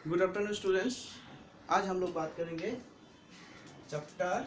Good afternoon students. आज हम लोग बात करेंगे चैप्टर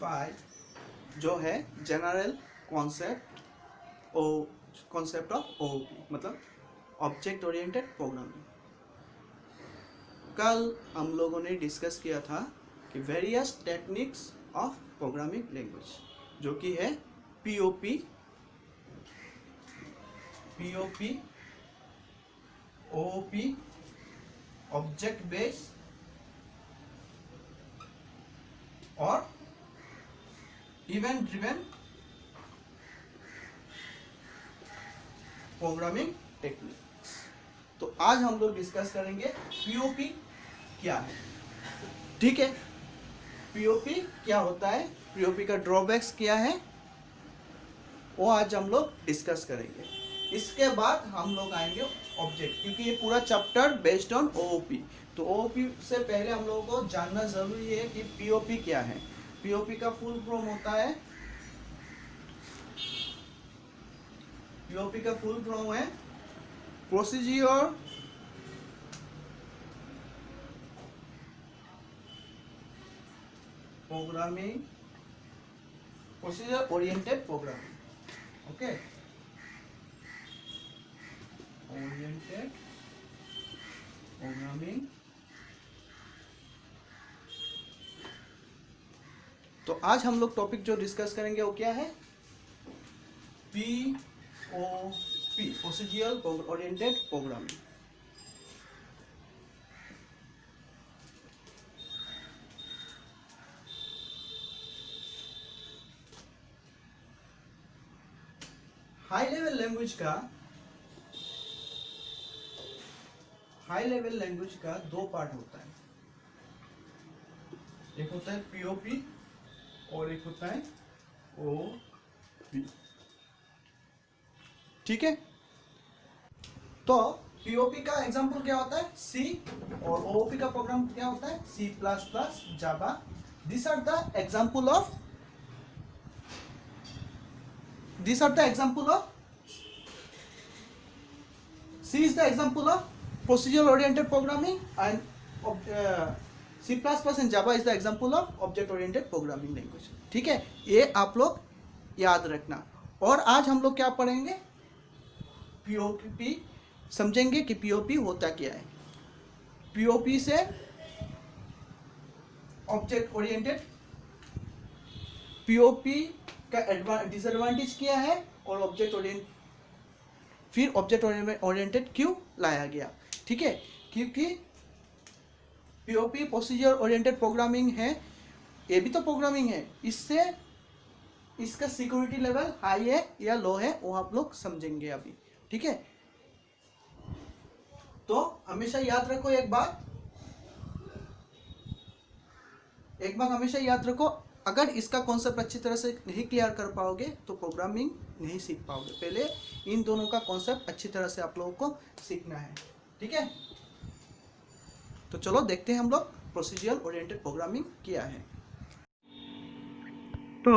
5 जो है जनरल कॉन्सेप्ट ऑफ ओओपी मतलब ऑब्जेक्ट ओरिएंटेड प्रोग्रामिंग। कल हम लोगों ने डिस्कस किया था कि various techniques of programming language जो कि है पीओपी, ओओपी, ऑब्जेक्ट बेस और इवेंट ड्रिवन प्रोग्रामिंग टेक्निक। तो आज हम लोग डिस्कस करेंगे पीओपी क्या है। ठीक है, पीओपी क्या होता है, पीओपी का ड्रॉबैक्स क्या है, वो आज हम लोग डिस्कस करेंगे। इसके बाद हम लोग आएंगे ऑब्जेक्ट, क्योंकि ये पूरा चैप्टर बेस्ड ऑन ओओपी। तो ओओपी से पहले हम लोगों को जानना जरूरी है कि पीओपी क्या है। पीओपी का फुल फॉर्म होता है, पीओपी का फुल फॉर्म है procedure programming, procedure oriented programming. Okay, oriented programming. तो आज हम लोग टॉपिक जो डिस्कस करेंगे वो क्या है, POP, procedure oriented programming. High level language का दो पार्ट होता है, एक होता है पीओपी और एक होता है ओपी। ठीक है, तो पीओपी का एग्जांपल क्या होता है, सी, और ओओपी का प्रोग्राम क्या होता है, C plus plus, Java. This are the example of C is the example of procedural oriented programming and C++ and Java is the example of object oriented programming language। ठीक है, ये आप लोग याद रखना। और आज हम लोग क्या पढ़ेंगे, पीओपी समझेंगे कि पीओपी होता क्या है। पीओपी से ऑब्जेक्ट ओरिएंटेड, पीओपी का डिसएडवांटेज क्या है और ऑब्जेक्ट ओरिएंटेड, फिर ऑब्जेक्ट ओरिएंटेड क्यों लाया गया। ठीक है, क्योंकि पीओपी प्रोसीजर ओरिएंटेड प्रोग्रामिंग है, ये भी तो प्रोग्रामिंग है, इससे इसका सिक्योरिटी लेवल हाई है या लो है वो आप लोग समझेंगे अभी। ठीक है, तो हमेशा याद रखो एक बात हमेशा याद रखो, अगर इसका कॉन्सेप्ट अच्छी तरह से नहीं क्लियर कर पाओगे तो प्रोग्रामिंग नहीं सीख पाओगे। पहले इन दोनों का कॉन्सेप्ट अच्छी तरह से आप लोगों को सीखना है। ठीक है, तो चलो देखते हैं हम लोग प्रोसीजरल ओरिएंटेड प्रोग्रामिंग क्या है। तो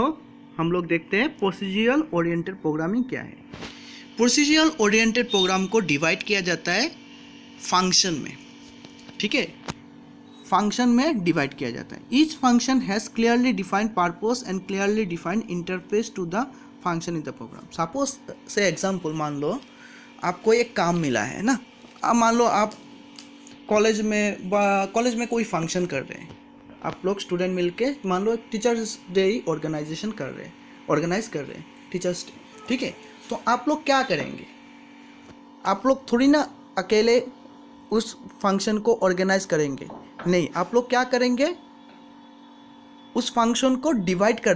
हम लोग देखते हैं प्रोसीजरल ओरिएंटेड प्रोग्रामिंग क्या है। प्रोसीजरल ओरिएंटेड प्रोग्राम को डिवाइड किया जाता है फंक्शन में। ठीक है, फंक्शन में डिवाइड किया जाता है। Each function has clearly defined purpose and clearly defined interface to the function in the program. Suppose से एग्जांपल, मान लो आपको एक काम मिला है ना, अब मान लो आप कॉलेज में कोई फंक्शन कर रहे हैं, आप लोग स्टूडेंट मिलके मान लो टीचर्स डे ऑर्गेनाइज कर रहे हैं टीचर्स डे। ठीक है, तो आप लोग क्या करेंगे, आप लोग थोड़ी ना अकेले उस फंक्शन को ऑर्गेनाइज करेंगे, नहीं, आप लोग क्या करेंगे, उस फंक्शन को डिवाइड कर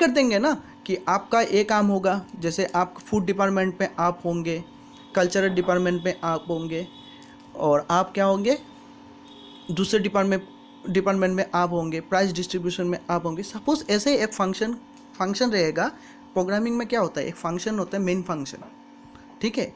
देंगे ना, कि आपका एक काम होगा, जैसे आप फूड डिपार्टमेंट में आप होंगे, कल्चरल डिपार्टमेंट में आप होंगे, और आप क्या होंगे दूसरे डिपार्टमेंट में आप होंगे, प्राइस डिस्ट्रीब्यूशन में आप होंगे। सपोज ऐसे एक फंक्शन रहेगा। प्रोग्रामिंग में क्या होता है, एक फंक्शन होता है मेन फंक्शन। ठीक है,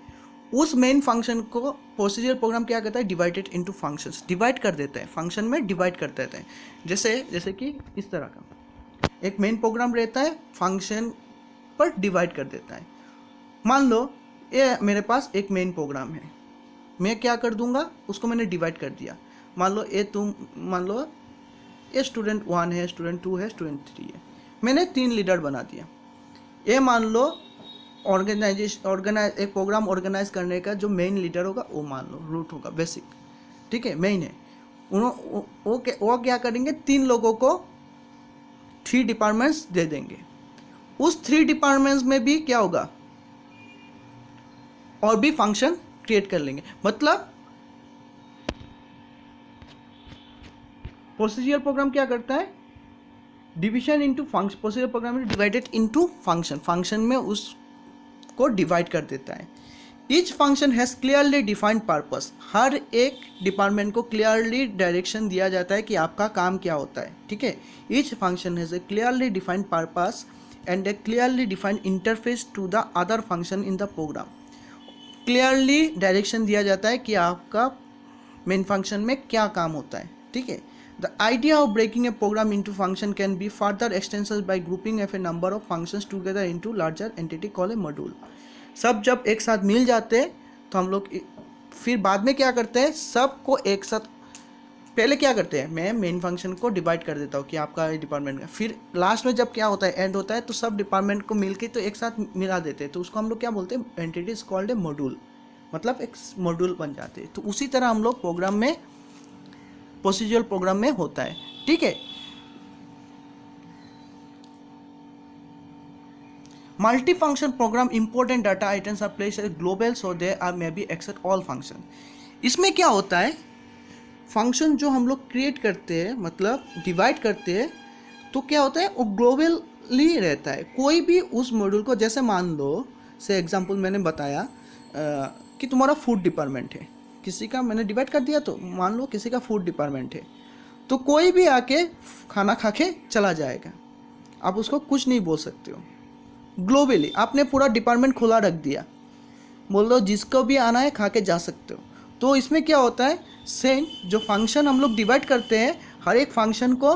उस मेन फंक्शन को प्रोसीजर प्रोग्राम क्या करता है, डिवाइडेड इनटू फंक्शंस, डिवाइड कर देता है, फंक्शन में डिवाइड कर देता है। जैसे कि इस तरह का एक मेन प्रोग्राम रहता है, फंक्शन पर डिवाइड कर देता है। मान लो ये मेरे पास एक मेन प्रोग्राम है, मैं क्या कर दूंगा, उसको मैंने डिवाइड कर दिया। मान लो ये स्टूडेंट 1 है, स्टूडेंट 2 है, स्टूडेंट 3 है, मैंने 3 लीडर बना दिया। ये मान लो एक प्रोग्राम ऑर्गेनाइज करने का जो मेन लीडर होगा वो मान लो रूट होगा, बेसिक, ठीक है, मेन है। वो क्या करेंगे, 3 लोगों को 3 डिपार्टमेंट्स दे देंगे। उस 3 डिपार्टमेंट्स में भी क्या होगा, और भी फंक्शन क्रिएट कर लेंगे। मतलब प्रोसीजर प्रोग्राम क्या करता है, division into function, procedure program divided into function, function में उसको डिवाइड कर देता है। Each function has clearly defined purpose, हर एक डिपार्टमेंट को क्लियरली डायरेक्शन दिया जाता है कि आपका काम क्या होता है, ठीक है। Each function has a clearly defined purpose and a clearly defined interface to the other function in the program. Clearly direction दिया जाता है कि आपका मेन फंक्शन में क्या काम होता है, ठीक है। The idea of breaking a program into function can be further extended by grouping of a number of functions together into larger entity called a module। सब जब एक साथ मिल जाते हैं तो हम लोग फिर बाद में क्या करते हैं, सबको एक साथ, पहले क्या करते हैं, मैं मेन फंक्शन को डिवाइड कर देता हूँ कि आपका डिपार्टमेंट का, फिर लास्ट में जब क्या होता है, एंड होता है, तो सब डिपार्टमेंट को मिलके तो एक साथ मिला देते हैं, तो उसको हम लोग क्या बोलते हैं, entity is called a module, मतलब एक मॉड्यूल बन जाते हैं। तो उसी तरह हम लोग प्रोग्राम में, प्रोसीजरल प्रोग्राम में होता है, ठीक है। Multi function program important data items are placed as global so they are may be accept all function. इसमें क्या होता है, फंक्शन जो हम लोग क्रिएट करते हैं, मतलब डिवाइड करते हैं, तो क्या होता है, वो ग्लोबली रहता है। कोई भी उस मॉड्यूल को, जैसे मान लो से एग्जांपल मैंने बताया कि तुम्हारा फूड डिपार्टमेंट है, किसी का मैंने डिवाइड कर दिया, तो मान लो किसी का फूड डिपार्टमेंट है, तो कोई भी आके खाना खा के चला जाएगा, आप उसको कुछ नहीं बोल सकते हो। ग्लोबली आपने पूरा डिपार्टमेंट खुला रख दिया, बोल दो जिसको भी आना है खा के जा सकते हो। तो इसमें क्या होता है, सेम जो फंक्शन हम लोग डिवाइड करते हैं, हर एक फंक्शन को,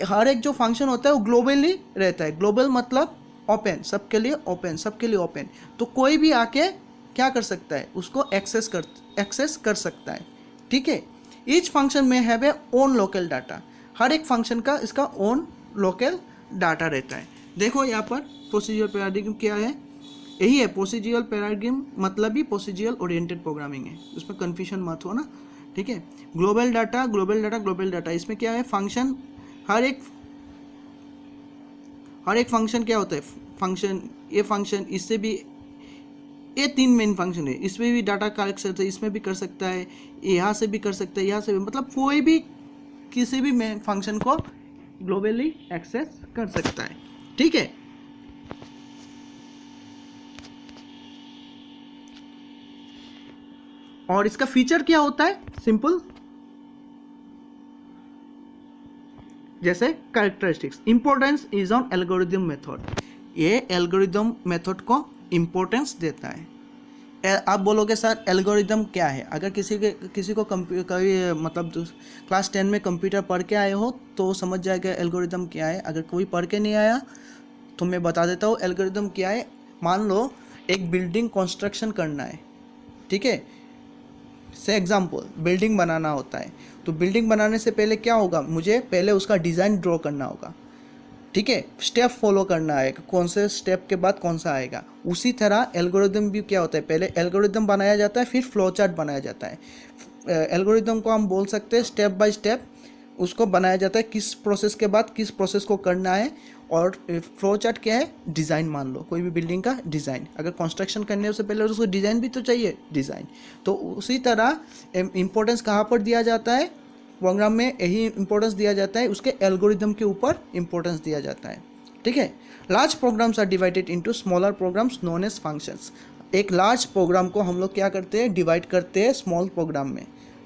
हर एक जो फंक्शन होता है वो ग्लोबली रहता है। ग्लोबल मतलब ओपन, सबके लिए ओपन, सबके लिए ओपन। तो कोई भी आके क्या कर सकता है, उसको एक्सेस कर सकता है, ठीक है। ईच फंक्शन में have a own local data, हर एक फंक्शन का इसका ओन लोकल डाटा रहता है। देखो यहाँ पर प्रोसीजरल पैराडिग्म क्या है, यही है प्रोसीजरल पैराडिग्म, मतलब ही प्रोसीजरल ओरिएंटेड प्रोग्रामिंग है, उसमें कन्फ्यूजन मत हो ना, ठीक है। Global data, global data, global data, इसमें क्या है, फंक्शन, हर एक फंक्शन क्या होता है, फंक्शन, ये फंक्शन, इससे भी, ये 3 मेन फंक्शन है, इसमें भी डाटा कलेक्ट करता है, इसमें भी कर सकता है, यहाँ से भी कर सकता है, यहाँ से भी, मतलब कोई भी किसी भी मेन फंक्शन को ग्लोबली एक्सेस कर सकता है, ठीक है। और इसका फीचर क्या होता है, सिंपल, जैसे characteristics, importance is on algorithm method, ये एल्गोरिथम मेथड को इंपॉर्टेंस देता है। आप बोलोगे सर एल्गोरिथम क्या है, अगर किसी को कभी मतलब क्लास 10 में कंप्यूटर पढ़ के आए हो तो समझ जाएगा एल्गोरिथम क्या है। अगर कोई पढ़ के नहीं आया तो मैं बता देता हूँ एल्गोरिथम क्या है। मान लो एक बिल्डिंग कंस्ट्रक्शन करना है, ठीक है, से एग्जाम्पल बिल्डिंग बनाना होता है, तो बिल्डिंग बनाने से पहले क्या होगा, मुझे पहले उसका डिज़ाइन ड्रॉ करना होगा, ठीक है, स्टेप फॉलो करना है, कौन से स्टेप के बाद कौन सा आएगा। उसी तरह एल्गोरिथम भी क्या होता है, पहले एल्गोरिथम बनाया जाता है, फिर फ्लो चार्ट बनाया जाता है। एल्गोरिथम को हम बोल सकते हैं स्टेप बाय स्टेप उसको बनाया जाता है, किस प्रोसेस के बाद किस प्रोसेस को करना है। और फ्लो चार्ट क्या है, डिज़ाइन, मान लो कोई भी बिल्डिंग का डिज़ाइन, अगर कंस्ट्रक्शन करने से पहले उसको डिज़ाइन भी तो चाहिए, डिज़ाइन। तो उसी तरह इम्पोर्टेंस कहाँ पर दिया जाता है, प्रोग्राम में यही इंपॉर्टेंस दिया जाता है, उसके एल्गोरिथम के ऊपर इंपॉर्टेंस दिया जाता है, ठीक है। Large programs are divided into smaller programs known as functions. एक लार्ज प्रोग्राम को हम लोग क्या करते हैं, डिवाइड करते हैं स्मॉल प्रोग्राम में,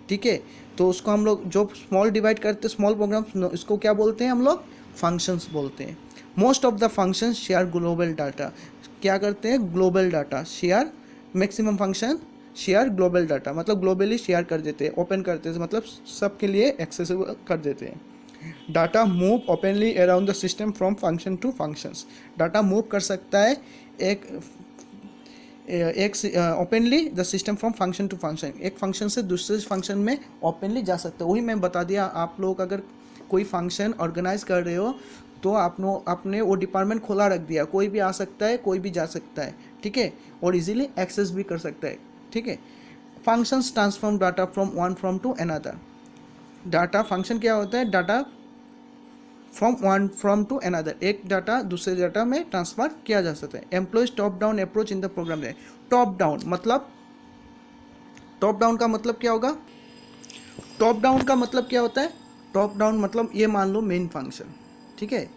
ठीक है। तो उसको हम लोग जो स्मॉल डिवाइड करते हैं स्मॉल प्रोग्राम, इसको क्या बोलते हैं हम लोग, फंक्शंस बोलते हैं। Most of the functions share global data, क्या करते हैं, global data share, maximum function share global data, मतलब ग्लोबली शेयर कर देते हैं, ओपन करते हैं, मतलब सबके लिए एक्सेसिबल कर देते हैं। Data move openly around the system from function to functions. Data move कर सकता है एक openly the system from function to function, एक फंक्शन से दूसरे फंक्शन में ओपनली जा सकते हो। वही मैं बता दिया, आप लोग अगर कोई फंक्शन ऑर्गेनाइज कर रहे हो तो आपने वो डिपार्टमेंट खोला रख दिया, कोई भी आ सकता है, कोई भी जा सकता है, ठीक है, और इजीली एक्सेस भी कर सकता है, ठीक है। Functions transform data from one from to another. Data function क्या होता है, data from one from to another, एक डाटा दूसरे डाटा में ट्रांसफर किया जा सकता है। Employs top down approach in the program. Top down मतलब, टॉप डाउन का मतलब क्या होगा, टॉप डाउन का मतलब क्या होता है, टॉप डाउन मतलब ये मान लो मेन फंक्शन, ठीक है,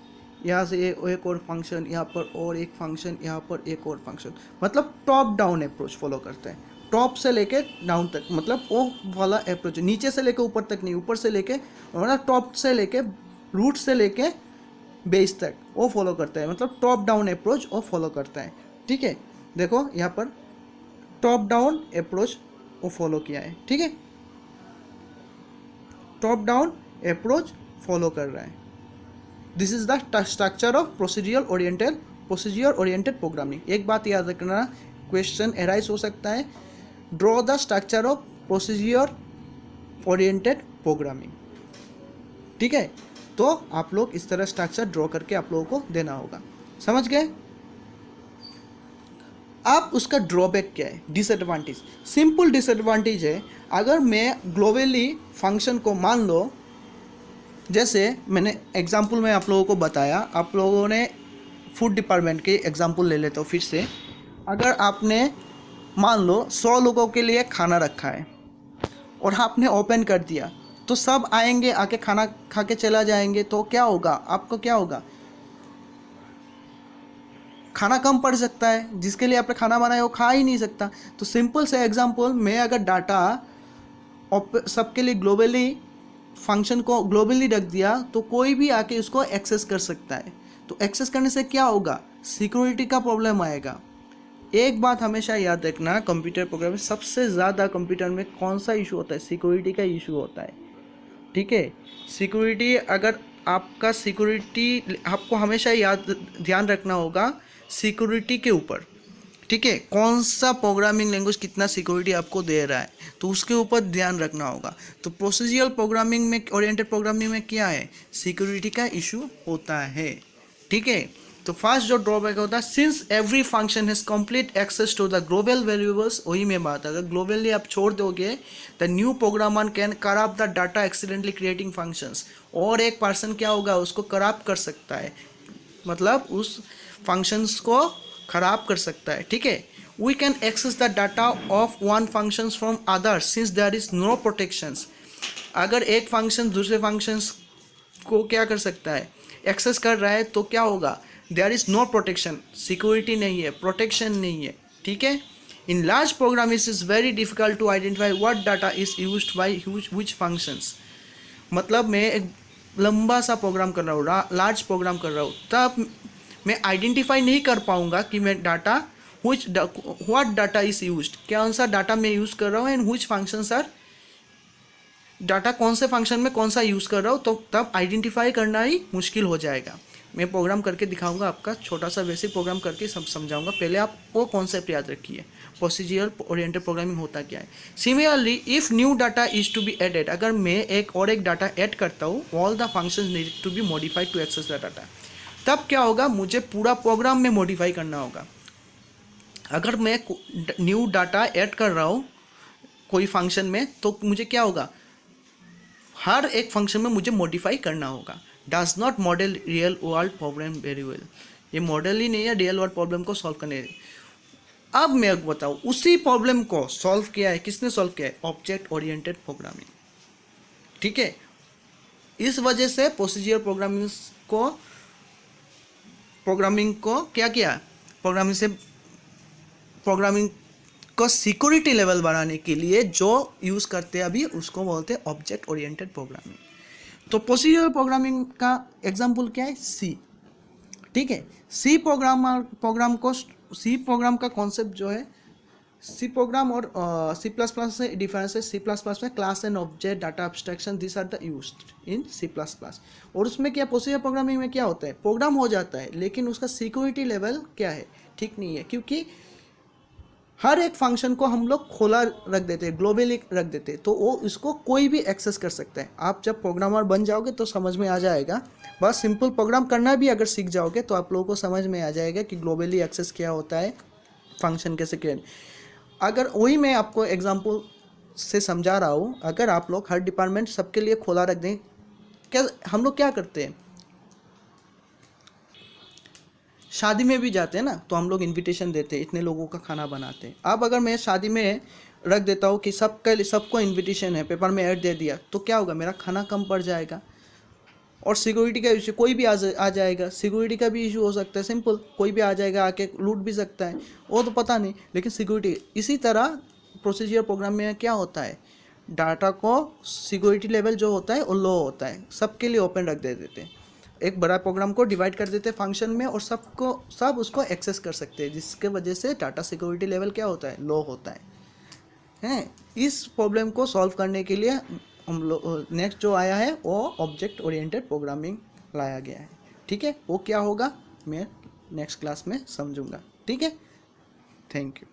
यहाँ से एक और फंक्शन, यहाँ पर और एक फंक्शन, यहाँ पर एक और फंक्शन, मतलब टॉप डाउन अप्रोच फॉलो करते हैं। टॉप से लेके डाउन तक, मतलब वो वाला अप्रोच, नीचे से लेके ऊपर तक नहीं, ऊपर से लेके मतलब टॉप से लेके रूट से लेके बेस तक वो फॉलो करता है, मतलब टॉप डाउन अप्रोच वो फॉलो करता है, ठीक है। देखो यहाँ पर टॉप डाउन अप्रोच वो फॉलो किया है, ठीक है, टॉप डाउन अप्रोच फॉलो कर रहा है। This is the structure of procedure oriented programming. एक बात याद रखना, क्वेश्चन एराइज हो सकता है, draw the structure of procedure oriented programming, ठीक है। तो आप लोग इस तरह स्ट्रक्चर ड्रॉ करके आप लोगों को देना होगा, समझ गए। अब उसका ड्रॉबैक क्या है, डिसएडवांटेज। सिंपल डिसएडवांटेज है, अगर मैं ग्लोबली फंक्शन को मान लो, जैसे मैंने एग्जाम्पल में आप लोगों को बताया, आप लोगों ने फूड डिपार्टमेंट के एग्जाम्पल ले लेते हो फिर से। अगर आपने मान लो 100 लोगों के लिए खाना रखा है और आपने ओपन कर दिया, तो सब आएंगे, आके खाना खा के चला जाएंगे, तो क्या होगा, आपको क्या होगा, खाना कम पड़ सकता है, जिसके लिए आपने खाना बनाया वो खा ही नहीं सकता। तो सिंपल से एग्जांपल, मैं अगर डाटा सबके लिए ग्लोबली फंक्शन को ग्लोबली रख दिया, तो कोई भी आके उसको एक्सेस कर सकता है। तो एक्सेस करने से क्या होगा, सिक्योरिटी का प्रॉब्लम आएगा। एक बात हमेशा याद रखना, कंप्यूटर प्रोग्राम में सबसे ज़्यादा कंप्यूटर में कौन सा इशू होता है, सिक्योरिटी का इशू होता है, ठीक है। सिक्योरिटी, अगर आपका सिक्योरिटी, आपको हमेशा याद ध्यान रखना होगा सिक्योरिटी के ऊपर, ठीक है, कौन सा प्रोग्रामिंग लैंग्वेज कितना सिक्योरिटी आपको दे रहा है, तो उसके ऊपर ध्यान रखना होगा। तो प्रोसीजरल प्रोग्रामिंग में, ओरिएंटेड प्रोग्रामिंग में क्या है, सिक्योरिटी का इशू होता है, ठीक है। तो फर्स्ट जो ड्रॉबैक होता है, since every function has complete access to the global variables, वही में बात है, अगर ग्लोबली आप छोड़ दोगे, the new programmer can corrupt the data accidentally creating functions, और एक पर्सन क्या होगा, उसको करप्ट कर सकता है, मतलब उस फंक्शंस को खराब कर सकता है, ठीक है। We can access the data of one functions from other since there is no protections. अगर एक फंक्शन दूसरे फंक्शंस को क्या कर सकता है, एक्सेस कर रहा है, तो क्या होगा, there is no protection, security नहीं है, प्रोटेक्शन नहीं है, ठीक है। In large program it is very difficult to identify what data is used by which functions. मतलब मैं एक लंबा सा प्रोग्राम कर रहा हूँ, लार्ज प्रोग्राम कर रहा हूँ, तब मैं आइडेंटिफाई नहीं कर पाऊंगा कि मैं data what data is used, कौन सा डाटा मैं यूज़ कर रहा हूँ, and which functions are, data कौन से फंक्शन में कौन सा यूज़ कर रहा हूँ, तो तब आइडेंटिफाई करना ही मुश्किल हो जाएगा। मैं प्रोग्राम करके दिखाऊंगा, आपका छोटा सा बेसिक प्रोग्राम करके सब समझाऊंगा, पहले आप वो कॉन्सेप्ट याद रखिए, प्रोसीजरल ओरिएंटेड प्रोग्रामिंग होता क्या है। Similarly if new data is to be added, अगर मैं एक डाटा ऐड करता हूँ, all the functions need to be modified to access the data, तब क्या होगा, मुझे पूरा प्रोग्राम में मॉडिफाई करना होगा। अगर मैं न्यू डाटा ऐड कर रहा हूँ कोई फंक्शन में, तो मुझे क्या होगा, हर एक फंक्शन में मुझे मॉडिफाई करना होगा। Does not model real world problem very well, ये मॉडल ही नहीं है रियल वर्ल्ड प्रॉब्लम को सॉल्व करने। अब मैं बताऊँ, उसी प्रॉब्लम को सॉल्व किया है, किसने सॉल्व किया है, ऑब्जेक्ट ओरिएंटेड प्रोग्रामिंग, ठीक है। इस वजह से प्रोसीजर प्रोग्रामिंग को क्या किया, प्रोग्रामिंग को सिक्योरिटी लेवल बढ़ाने के लिए जो यूज़ करते हैं अभी, उसको बोलते हैं ऑब्जेक्ट ओरिएंटेड प्रोग्रामिंग। तो प्रोसीजर प्रोग्रामिंग का एग्जांपल क्या है, सी, ठीक है। सी प्रोग्राम का कॉन्सेप्ट जो है, सी प्रोग्राम और सी प्लस प्लस से डिफरेंस है, सी प्लस प्लस में class and object data abstraction this are the used in C plus plus. और उसमें क्या प्रोसीजर प्रोग्रामिंग में क्या होता है, प्रोग्राम हो जाता है लेकिन उसका सिक्योरिटी लेवल क्या है, ठीक नहीं है, क्योंकि हर एक फंक्शन को हम लोग खोला रख देते हैं, ग्लोबली रख देते हैं, तो वो इसको कोई भी एक्सेस कर सकता है। आप जब प्रोग्रामर बन जाओगे तो समझ में आ जाएगा, बस सिंपल प्रोग्राम करना भी अगर सीख जाओगे तो आप लोगों को समझ में आ जाएगा कि ग्लोबली एक्सेस क्या होता है, फंक्शन कैसे क्रिएट। अगर वही मैं आपको एग्जांपल से समझा रहा हूँ, अगर आप लोग हर डिपार्टमेंट सबके लिए खोला रख दें, क्या हम लोग क्या करते हैं, शादी में भी जाते हैं ना, तो हम लोग इनविटेशन देते हैं, इतने लोगों का खाना बनाते हैं। अब अगर मैं शादी में रख देता हूँ कि सबको इनविटेशन है, पेपर में ऐड दे दिया, तो क्या होगा, मेरा खाना कम पड़ जाएगा। और सिक्योरिटी का इशू, कोई भी आ जाएगा, सिक्योरिटी का भी इशू हो सकता है, सिंपल, कोई भी आ जाएगा, आके लूट भी सकता है, वो तो पता नहीं, लेकिन सिक्योरिटी। इसी तरह प्रोसीजर प्रोग्राम में क्या होता है, डाटा को सिक्योरिटी लेवल जो होता है वो लो होता है, सबके लिए ओपन रख देते हैं। एक बड़ा प्रोग्राम को डिवाइड कर देते हैं फंक्शन में और सब उसको एक्सेस कर सकते हैं, जिसके वजह से डाटा सिक्योरिटी लेवल क्या होता है, लो होता है। इस प्रॉब्लम को सॉल्व करने के लिए हम लोग नेक्स्ट जो आया है वो ऑब्जेक्ट ओरिएंटेड प्रोग्रामिंग लाया गया है। ठीक है, वो क्या होगा मैं नेक्स्ट क्लास में समझूंगा। ठीक है, थैंक यू।